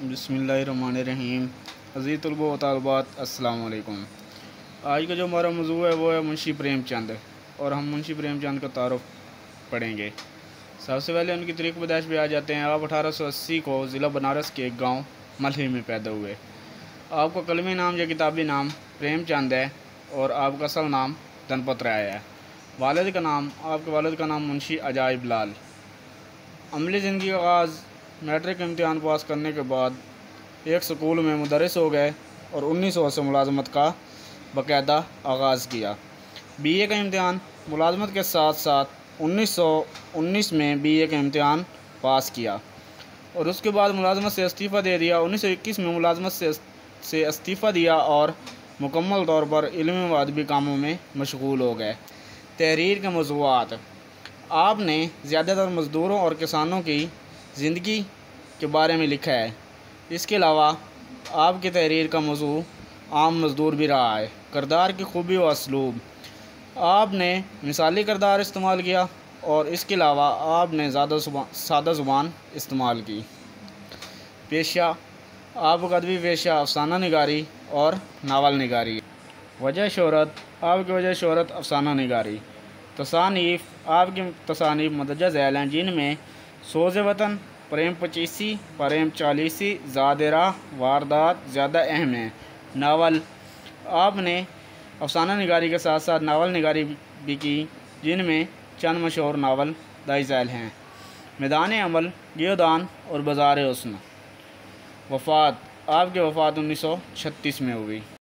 बिस्मिल्लाहिर्रहमानिर्रहीम। अज़ीज़ तलबा व तालिबात, अस्सलाम वालेकुम। आज का जो हमारा मौजू है वो है मुंशी प्रेमचंद, और हम मुंशी प्रेमचंद का तारुफ पढ़ेंगे। सबसे पहले उनकी तारीख़ पैदाइश पे आ जाते हैं। आप 1880 को ज़िला बनारस के एक गाँव मल्ही में पैदा हुए। आपका कलमी नाम या किताबी नाम प्रेमचंद है, और आपका असल नाम धनपत राय है। आपके वालिद का नाम मुंशी अजाइब लाल। अमली ज़िंदगी का आगाज़ मैट्रिक इम्तिहान पास करने के बाद एक स्कूल में मुदर्रिस हो गए और 1900 से मुलाजमत का बाकायदा आगाज़ किया। बीए का इम्तिहान मुलाजमत के साथ साथ 1919 में बीए का इम्तिहान पास किया, और उसके बाद मुलाजमत से इस्तीफ़ा दे दिया। 1921 में मुलाजमत से इस्तीफ़ा दिया और मुकम्मल तौर पर इल्मी व अदबी कामों में मशगूल हो गए। तहरीर के मौज़ूआत: आपने ज़्यादातर मज़दूरों और किसानों की ज़िंदगी के बारे में लिखा है। इसके अलावा आपकी तहरीर का मौज़ू आम मज़दूर भी रहा है। किरदार की खूबी व असलूब: आपने मिसाली किरदार इस्तेमाल किया, और इसके अलावा आपने सादा ज़ुबान इस्तेमाल की। पेशा: आपका अदबी पेशा अफसाना निगारी और नावल निगारी। वजह शोहरत: आपकी वजह शोहरत अफसाना निगारी। तसानीफ़: आपकी तसानीफ़ मदरजा झैल हैं, जिनमें सोज़ वतन, प्रेम पचीसी, प्रेम चालीसी, ज़ाद राह, वारदात ज़्यादा अहम हैं। नावल: आपने अफसाना निगारी के साथ साथ नावल निगारी भी की, जिनमें चंद मशहूर नावल दाई झैल हैं। मैदान अमल: गियोदान और बाज़ार हुस्न। वफ़ात: आपकी वफ़ात 1936 में हुई।